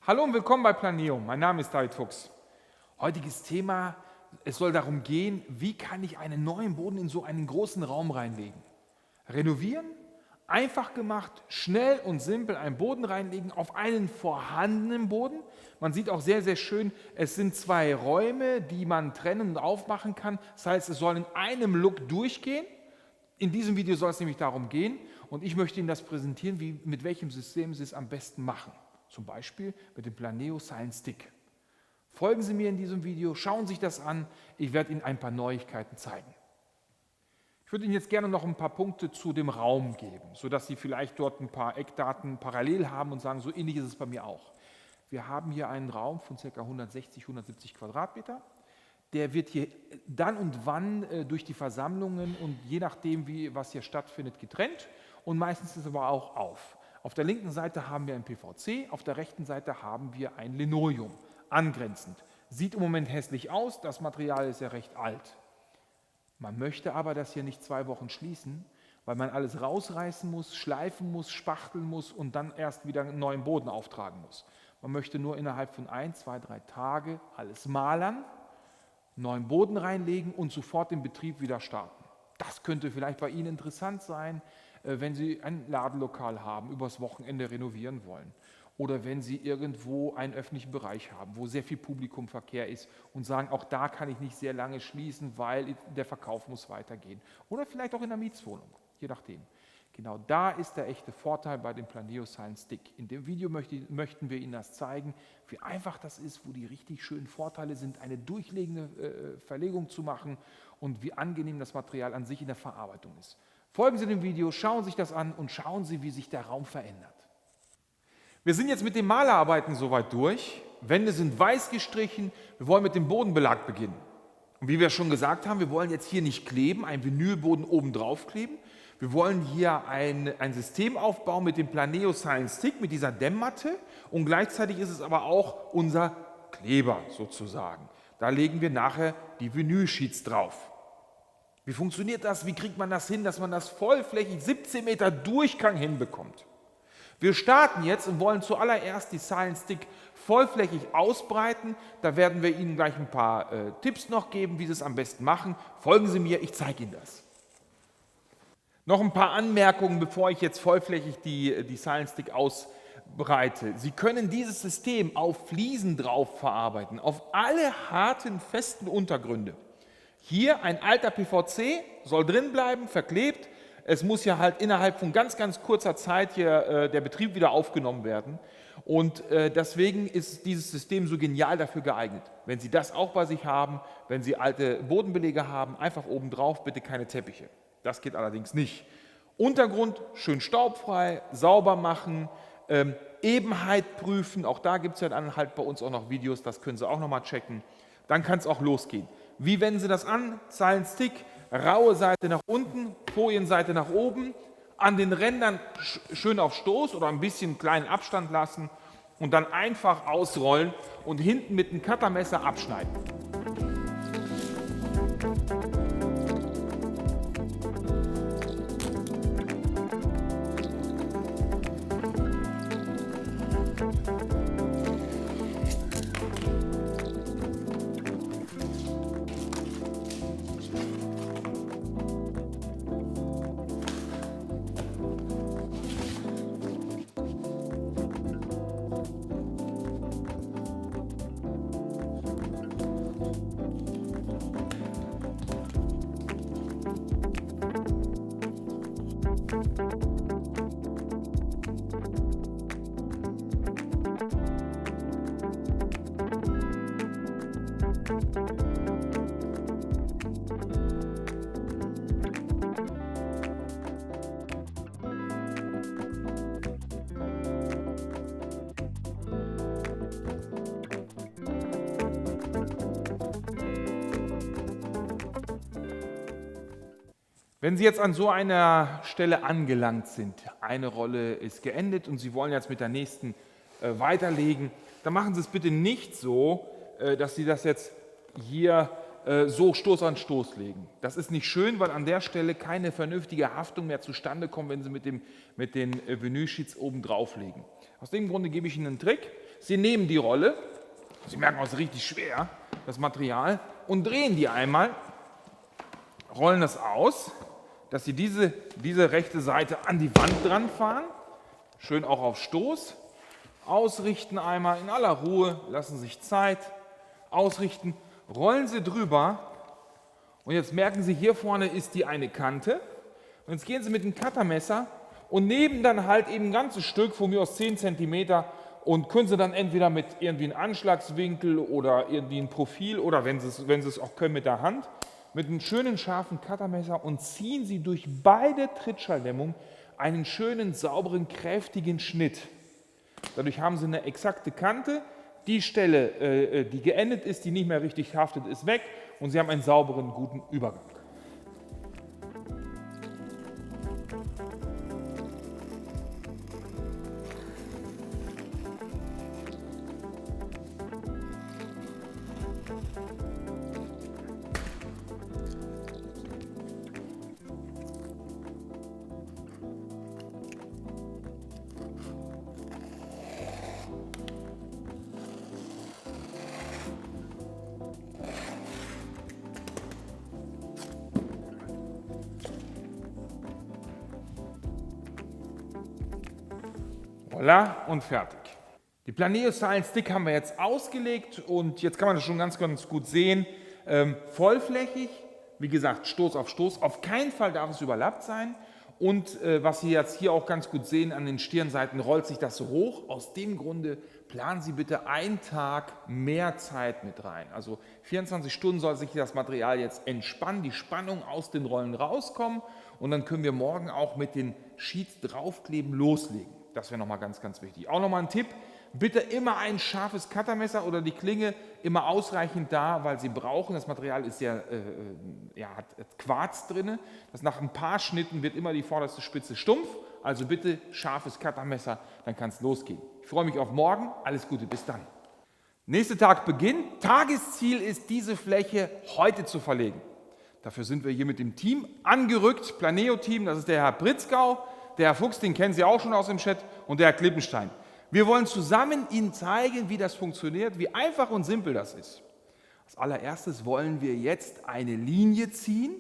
Hallo und willkommen bei Planeum. Mein Name ist David Fuchs. Heutiges Thema, es soll darum gehen, wie kann ich einen neuen Boden in so einen großen Raum reinlegen. Renovieren, einfach gemacht, schnell und simpel einen Boden reinlegen auf einen vorhandenen Boden. Man sieht auch sehr, sehr schön, es sind zwei Räume, die man trennen und aufmachen kann. Das heißt, es soll in einem Look durchgehen. In diesem Video soll es nämlich darum gehen und ich möchte Ihnen das präsentieren, mit welchem System Sie es am besten machen. Zum Beispiel mit dem Planeo Silent Stick. Folgen Sie mir in diesem Video, schauen Sie sich das an. Ich werde Ihnen ein paar Neuigkeiten zeigen. Ich würde Ihnen jetzt gerne noch ein paar Punkte zu dem Raum geben, sodass Sie vielleicht dort ein paar Eckdaten parallel haben und sagen, so ähnlich ist es bei mir auch. Wir haben hier einen Raum von ca. 160, 170 Quadratmeter. Der wird hier dann und wann durch die Versammlungen und je nachdem, was hier stattfindet, getrennt und meistens ist es aber auch auf. Auf der linken Seite haben wir ein PVC, auf der rechten Seite haben wir ein Linoleum, angrenzend. Sieht im Moment hässlich aus, das Material ist ja recht alt. Man möchte aber das hier nicht 2 Wochen schließen, weil man alles rausreißen muss, schleifen muss, spachteln muss und dann erst wieder einen neuen Boden auftragen muss. Man möchte nur innerhalb von 1, 2, 3 Tage alles malern, neuen Boden reinlegen und sofort den Betrieb wieder starten. Das könnte vielleicht bei Ihnen interessant sein, wenn Sie ein Ladenlokal haben, übers Wochenende renovieren wollen. Oder wenn Sie irgendwo einen öffentlichen Bereich haben, wo sehr viel Publikumverkehr ist und sagen, auch da kann ich nicht sehr lange schließen, weil der Verkauf muss weitergehen. Oder vielleicht auch in der Mietswohnung, je nachdem. Genau da ist der echte Vorteil bei dem Planeo Silent Stick. In dem Video möchten wir Ihnen das zeigen, wie einfach das ist, wo die richtig schönen Vorteile sind, eine durchlegende Verlegung zu machen und wie angenehm das Material an sich in der Verarbeitung ist. Folgen Sie dem Video, schauen Sie sich das an und schauen Sie, wie sich der Raum verändert. Wir sind jetzt mit den Malerarbeiten soweit durch. Wände sind weiß gestrichen. Wir wollen mit dem Bodenbelag beginnen. Und wie wir schon gesagt haben, wir wollen jetzt hier nicht kleben, einen Vinylboden oben drauf kleben. Wir wollen hier ein System aufbauen mit dem Planeo Silent Stick, mit dieser Dämmmatte. Und gleichzeitig ist es aber auch unser Kleber sozusagen. Da legen wir nachher die Vinylsheets drauf. Wie funktioniert das? Wie kriegt man das hin, dass man das vollflächig 17 Meter Durchgang hinbekommt? Wir starten jetzt und wollen zuallererst die Silent Stick vollflächig ausbreiten. Da werden wir Ihnen gleich ein paar Tipps noch geben, wie Sie es am besten machen. Folgen Sie mir, ich zeige Ihnen das. Noch ein paar Anmerkungen, bevor ich jetzt vollflächig die Silent Stick ausbreite. Sie können dieses System auf Fliesen drauf verarbeiten, auf alle harten, festen Untergründe. Hier ein alter PVC, soll drin bleiben, verklebt. Es muss ja halt innerhalb von ganz, ganz kurzer Zeit hier der Betrieb wieder aufgenommen werden. Und deswegen ist dieses System so genial dafür geeignet. Wenn Sie das auch bei sich haben, wenn Sie alte Bodenbelege haben, einfach oben drauf, bitte keine Teppiche. Das geht allerdings nicht. Untergrund schön staubfrei, sauber machen, Ebenheit prüfen. Auch da gibt es ja dann halt bei uns auch noch Videos, das können Sie auch nochmal checken. Dann kann es auch losgehen. Wie wenden Sie das an? Silent Stick, raue Seite nach unten, Folienseite nach oben, an den Rändern schön auf Stoß oder ein bisschen kleinen Abstand lassen und dann einfach ausrollen und hinten mit einem Cuttermesser abschneiden. Wenn Sie jetzt an so einer Stelle angelangt sind, eine Rolle ist geendet und Sie wollen jetzt mit der nächsten weiterlegen, dann machen Sie es bitte nicht so, dass Sie das jetzt hier so Stoß an Stoß legen. Das ist nicht schön, weil an der Stelle keine vernünftige Haftung mehr zustande kommt, wenn Sie mit den Vinylsheets oben drauflegen. Aus dem Grunde gebe ich Ihnen einen Trick. Sie nehmen die Rolle, Sie merken, es ist richtig schwer, das Material, und drehen die einmal, rollen das aus, dass Sie diese rechte Seite an die Wand dran fahren, schön auch auf Stoß, ausrichten einmal in aller Ruhe, lassen sich Zeit, ausrichten, rollen Sie drüber und jetzt merken Sie, hier vorne ist die eine Kante und jetzt gehen Sie mit dem Cuttermesser und nehmen dann halt eben ein ganzes Stück, von mir aus 10 cm, und können Sie dann entweder mit irgendwie einem Anschlagswinkel oder irgendwie ein Profil oder wenn Sie es auch können mit der Hand, mit einem schönen scharfen Cuttermesser und ziehen Sie durch beide Trittschalldämmungen einen schönen, sauberen, kräftigen Schnitt. Dadurch haben Sie eine exakte Kante, die Stelle, die geendet ist, die nicht mehr richtig haftet, ist weg und Sie haben einen sauberen, guten Übergang. Voilà und fertig. Die Planeo Style Stick haben wir jetzt ausgelegt und jetzt kann man das schon ganz gut sehen. Vollflächig, wie gesagt, Stoß, auf keinen Fall darf es überlappt sein. Und was Sie jetzt hier auch ganz gut sehen, an den Stirnseiten rollt sich das so hoch. Aus dem Grunde planen Sie bitte einen Tag mehr Zeit mit rein. Also 24 Stunden soll sich das Material jetzt entspannen, die Spannung aus den Rollen rauskommen und dann können wir morgen auch mit den Sheets draufkleben loslegen. Das wäre nochmal ganz wichtig. Auch nochmal ein Tipp, bitte immer ein scharfes Cuttermesser oder die Klinge immer ausreichend da, weil Sie brauchen, das Material ist hat Quarz drin, das nach ein paar Schnitten wird immer die vorderste Spitze stumpf, also bitte scharfes Cuttermesser, dann kann es losgehen. Ich freue mich auf morgen, alles Gute, bis dann. Nächster Tag beginnt, Tagesziel ist, diese Fläche heute zu verlegen. Dafür sind wir hier mit dem Team angerückt, Planeo-Team, das ist der Herr Pritzgau, der Herr Fuchs, den kennen Sie auch schon aus dem Chat, und der Herr Klippenstein. Wir wollen zusammen Ihnen zeigen, wie das funktioniert, wie einfach und simpel das ist. Als allererstes wollen wir jetzt eine Linie ziehen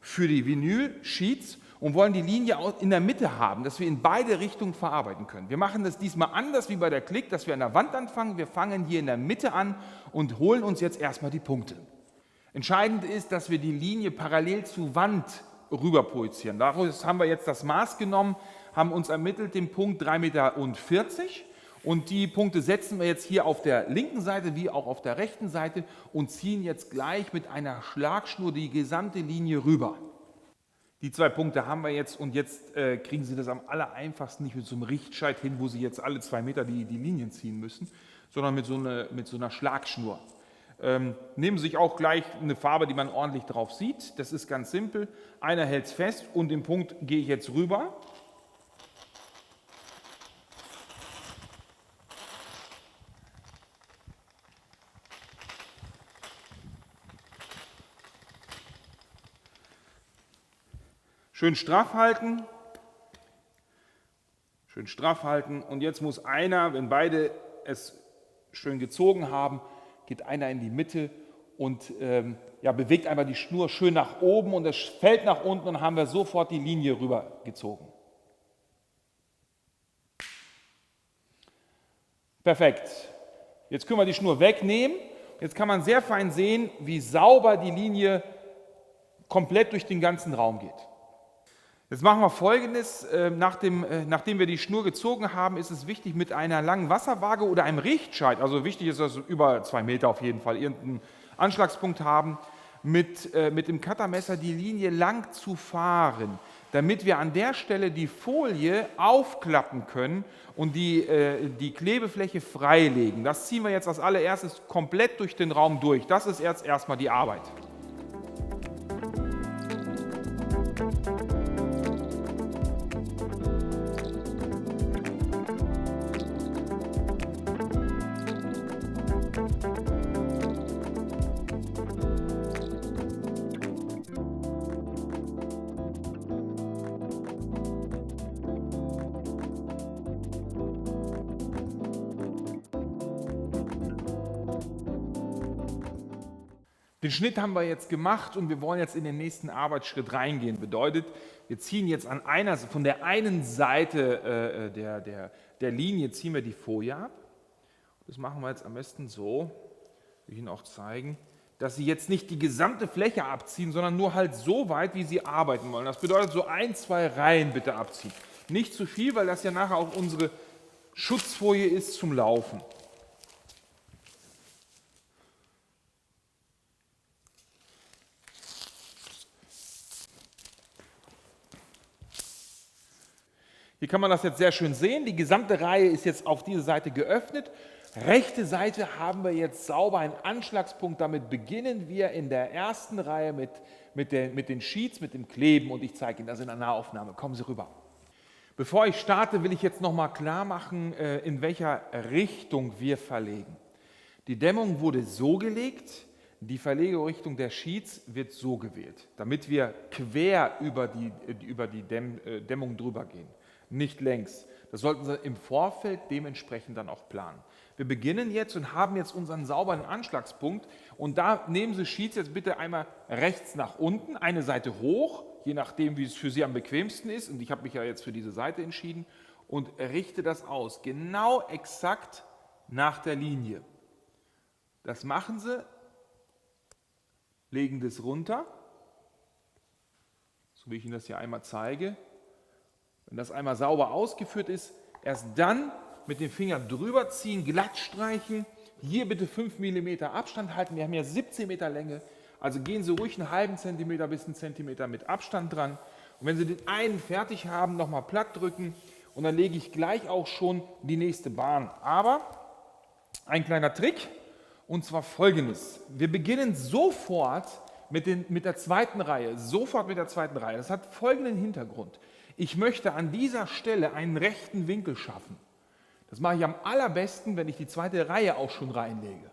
für die Vinyl-Sheets und wollen die Linie in der Mitte haben, dass wir in beide Richtungen verarbeiten können. Wir machen das diesmal anders wie bei der Klick, dass wir an der Wand anfangen. Wir fangen hier in der Mitte an und holen uns jetzt erstmal die Punkte. Entscheidend ist, dass wir die Linie parallel zur Wand rüber projizieren. Daraus haben wir jetzt das Maß genommen, haben uns ermittelt den Punkt 3,40 Meter und die Punkte setzen wir jetzt hier auf der linken Seite wie auch auf der rechten Seite und ziehen jetzt gleich mit einer Schlagschnur die gesamte Linie rüber. Die 2 Punkte haben wir jetzt und jetzt kriegen Sie das am allereinfachsten nicht mit so einem Richtscheit hin, wo Sie jetzt alle 2 Meter die Linien ziehen müssen, sondern mit so einer Schlagschnur. Nehmen Sie sich auch gleich eine Farbe, die man ordentlich drauf sieht. Das ist ganz simpel. Einer hält es fest und den Punkt gehe ich jetzt rüber. Schön straff halten. Schön straff halten. Und jetzt muss einer, wenn beide es schön gezogen haben, geht einer in die Mitte und bewegt einmal die Schnur schön nach oben und es fällt nach unten und haben wir sofort die Linie rübergezogen. Perfekt. Jetzt können wir die Schnur wegnehmen. Jetzt kann man sehr fein sehen, wie sauber die Linie komplett durch den ganzen Raum geht. Jetzt machen wir Folgendes, nachdem wir die Schnur gezogen haben, ist es wichtig, mit einer langen Wasserwaage oder einem Richtscheit, also wichtig ist, dass wir über 2 Meter auf jeden Fall irgendeinen Anschlagspunkt haben, mit dem Cuttermesser die Linie lang zu fahren, damit wir an der Stelle die Folie aufklappen können und die Klebefläche freilegen. Das ziehen wir jetzt als allererstes komplett durch den Raum durch. Das ist jetzt erstmal die Arbeit. Den Schnitt haben wir jetzt gemacht und wir wollen jetzt in den nächsten Arbeitsschritt reingehen. Bedeutet, wir ziehen jetzt von der einen Seite der Linie ziehen wir die Folie ab. Das machen wir jetzt am besten so, will ich Ihnen auch zeigen, dass Sie jetzt nicht die gesamte Fläche abziehen, sondern nur halt so weit, wie Sie arbeiten wollen. Das bedeutet, so 1, 2 Reihen bitte abziehen. Nicht zu viel, weil das ja nachher auch unsere Schutzfolie ist zum Laufen. Hier kann man das jetzt sehr schön sehen. Die gesamte Reihe ist jetzt auf diese Seite geöffnet. Rechte Seite haben wir jetzt sauber einen Anschlagspunkt. Damit beginnen wir in der ersten Reihe mit den Sheets, mit dem Kleben. Und ich zeige Ihnen das in der Nahaufnahme. Kommen Sie rüber. Bevor ich starte, will ich jetzt nochmal klar machen, in welcher Richtung wir verlegen. Die Dämmung wurde so gelegt, die Verlegerichtung der Sheets wird so gewählt, damit wir quer über die Dämmung drüber gehen, nicht längs. Das sollten Sie im Vorfeld dementsprechend dann auch planen. Wir beginnen jetzt und haben jetzt unseren sauberen Anschlagspunkt und da nehmen Sie Sheets jetzt bitte einmal rechts nach unten, eine Seite hoch, je nachdem wie es für Sie am bequemsten ist und ich habe mich ja jetzt für diese Seite entschieden und richte das aus, genau exakt nach der Linie. Das machen Sie, legen das runter, so wie ich Ihnen das hier einmal zeige. Wenn das einmal sauber ausgeführt ist, erst dann mit dem Finger drüber ziehen, glatt streichen. Hier bitte 5 mm Abstand halten. Wir haben ja 17 Meter Länge. Also gehen Sie ruhig einen halben Zentimeter bis einen Zentimeter mit Abstand dran. Und wenn Sie den einen fertig haben, nochmal platt drücken. Und dann lege ich gleich auch schon die nächste Bahn. Aber ein kleiner Trick, und zwar folgendes. Wir beginnen sofort mit der zweiten Reihe. Sofort mit der zweiten Reihe. Das hat folgenden Hintergrund. Ich möchte an dieser Stelle einen rechten Winkel schaffen. Das mache ich am allerbesten, wenn ich die zweite Reihe auch schon reinlege.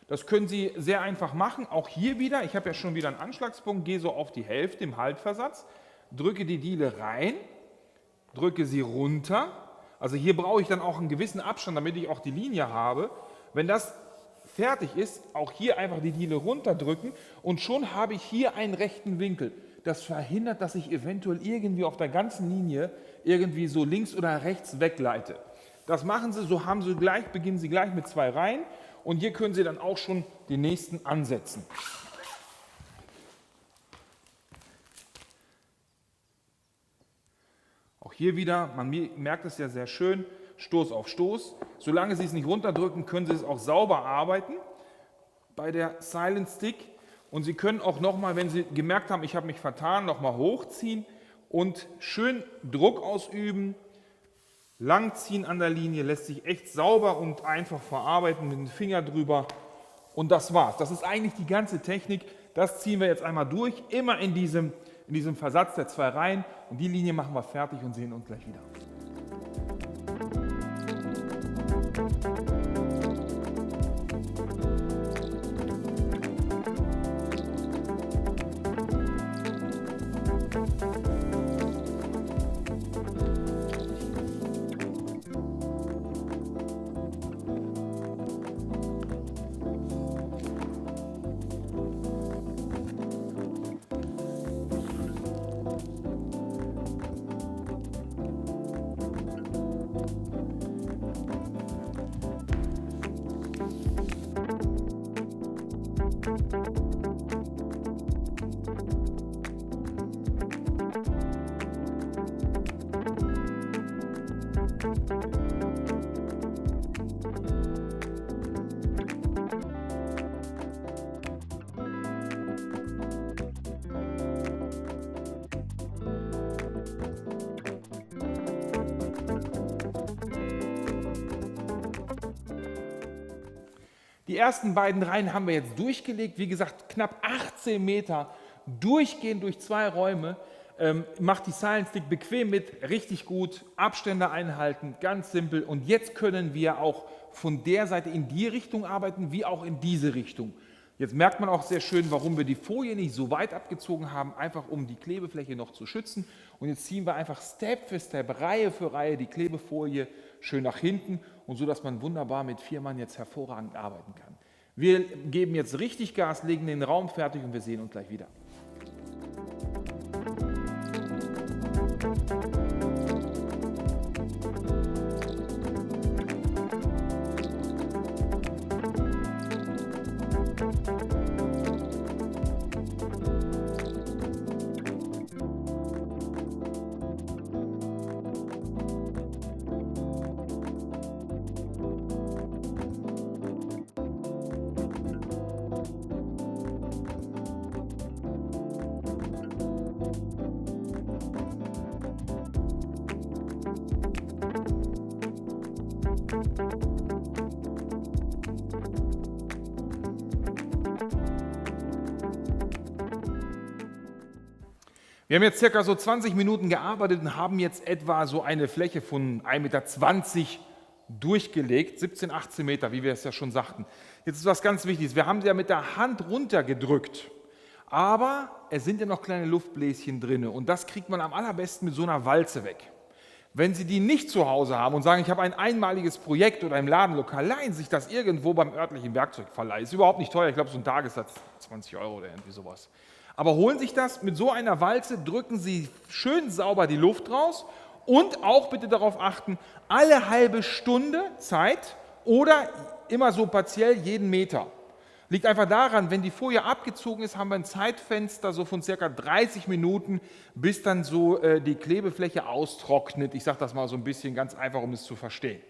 Das können Sie sehr einfach machen. Auch hier wieder, ich habe ja schon wieder einen Anschlagspunkt, gehe so auf die Hälfte im Haltversatz, drücke die Diele rein, drücke sie runter. Also hier brauche ich dann auch einen gewissen Abstand, damit ich auch die Linie habe. Wenn das fertig ist, auch hier einfach die Diele runterdrücken und schon habe ich hier einen rechten Winkel. Das verhindert, dass ich eventuell irgendwie auf der ganzen Linie irgendwie so links oder rechts wegleite. Das machen Sie, so beginnen Sie gleich mit 2 Reihen und hier können Sie dann auch schon die nächsten ansetzen. Auch hier wieder, man merkt es ja sehr schön, Stoß auf Stoß. Solange Sie es nicht runterdrücken, können Sie es auch sauber arbeiten bei der Silent Stick. Und Sie können auch nochmal, wenn Sie gemerkt haben, ich habe mich vertan, nochmal hochziehen und schön Druck ausüben. Langziehen an der Linie, lässt sich echt sauber und einfach verarbeiten mit dem Finger drüber. Und das war's. Das ist eigentlich die ganze Technik. Das ziehen wir jetzt einmal durch, immer in diesem Versatz der 2 Reihen. Und die Linie machen wir fertig und sehen uns gleich wieder. Die ersten beiden Reihen haben wir jetzt durchgelegt. Wie gesagt, knapp 18 Meter durchgehend durch 2 Räume. Macht die Silent Stick bequem mit, richtig gut. Abstände einhalten, ganz simpel. Und jetzt können wir auch von der Seite in die Richtung arbeiten, wie auch in diese Richtung. Jetzt merkt man auch sehr schön, warum wir die Folie nicht so weit abgezogen haben, einfach um die Klebefläche noch zu schützen. Und jetzt ziehen wir einfach Step für Step, Reihe für Reihe die Klebefolie schön nach hinten und so, dass man wunderbar mit 4 Mann jetzt hervorragend arbeiten kann. Wir geben jetzt richtig Gas, legen den Raum fertig und wir sehen uns gleich wieder. Wir haben jetzt circa so 20 Minuten gearbeitet und haben jetzt etwa so eine Fläche von 1,20 Meter durchgelegt, 17, 18 Meter, wie wir es ja schon sagten. Jetzt ist was ganz Wichtiges, wir haben sie ja mit der Hand runtergedrückt, aber es sind ja noch kleine Luftbläschen drin und das kriegt man am allerbesten mit so einer Walze weg. Wenn Sie die nicht zu Hause haben und sagen, ich habe ein einmaliges Projekt oder im Ladenlokal, leihen sich das irgendwo beim örtlichen Werkzeugverleih. Ist überhaupt nicht teuer, ich glaube so ein Tagessatz 20 € oder irgendwie sowas. Aber holen sich das mit so einer Walze, drücken Sie schön sauber die Luft raus und auch bitte darauf achten, alle halbe Stunde Zeit oder immer so partiell jeden Meter. Liegt einfach daran, wenn die Folie abgezogen ist, haben wir ein Zeitfenster so von ca. 30 Minuten, bis dann so die Klebefläche austrocknet. Ich sage das mal so ein bisschen ganz einfach, um es zu verstehen.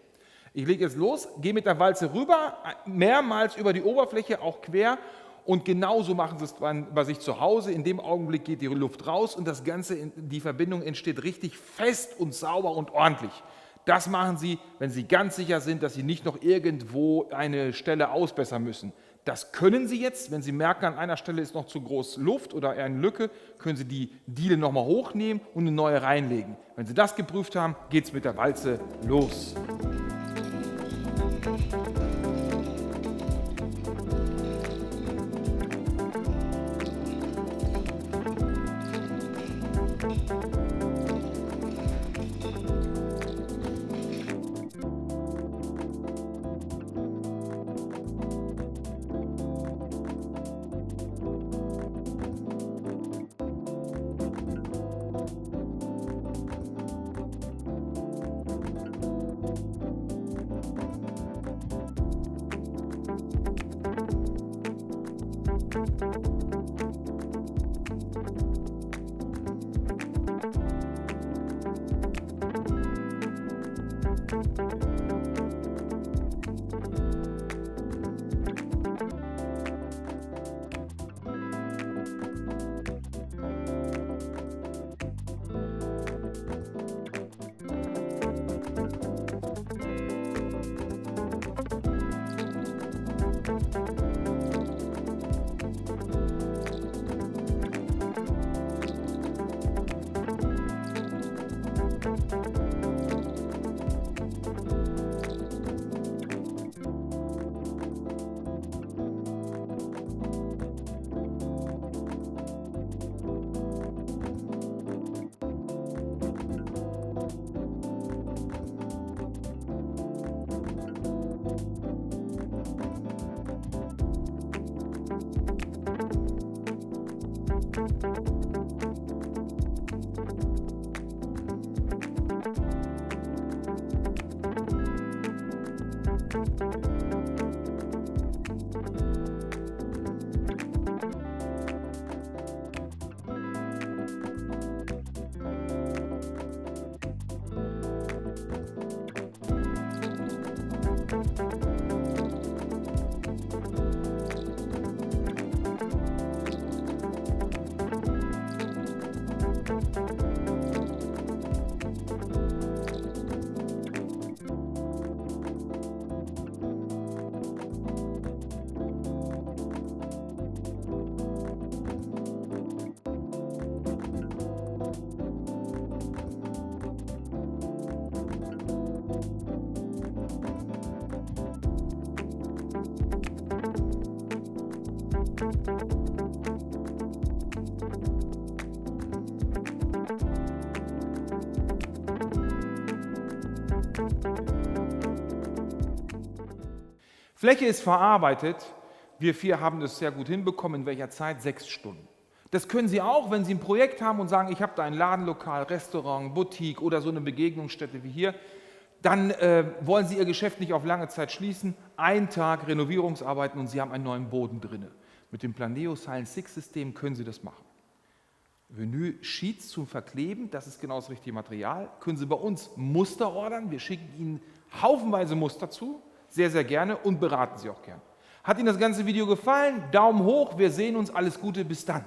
Ich lege jetzt los, gehe mit der Walze rüber, mehrmals über die Oberfläche, auch quer. Und genauso machen Sie es bei sich zu Hause. In dem Augenblick geht die Luft raus und das Ganze, die Verbindung entsteht richtig fest und sauber und ordentlich. Das machen Sie, wenn Sie ganz sicher sind, dass Sie nicht noch irgendwo eine Stelle ausbessern müssen. Das können Sie jetzt, wenn Sie merken, an einer Stelle ist noch zu groß Luft oder eher eine Lücke, können Sie die Diele nochmal hochnehmen und eine neue reinlegen. Wenn Sie das geprüft haben, geht es mit der Walze los. Fläche ist verarbeitet. Wir 4 haben das sehr gut hinbekommen. In welcher Zeit? 6 Stunden. Das können Sie auch, wenn Sie ein Projekt haben und sagen, ich habe da ein Ladenlokal, Restaurant, Boutique oder so eine Begegnungsstätte wie hier. Dann wollen Sie Ihr Geschäft nicht auf lange Zeit schließen. Ein Tag Renovierungsarbeiten und Sie haben einen neuen Boden drin. Mit dem Planeo Silent Six System können Sie das machen. Vinyl Sheets zum Verkleben, das ist genau das richtige Material. Können Sie bei uns Muster ordern. Wir schicken Ihnen haufenweise Muster zu, sehr, sehr gerne und beraten Sie auch gern. Hat Ihnen das ganze Video gefallen? Daumen hoch, wir sehen uns, alles Gute, bis dann.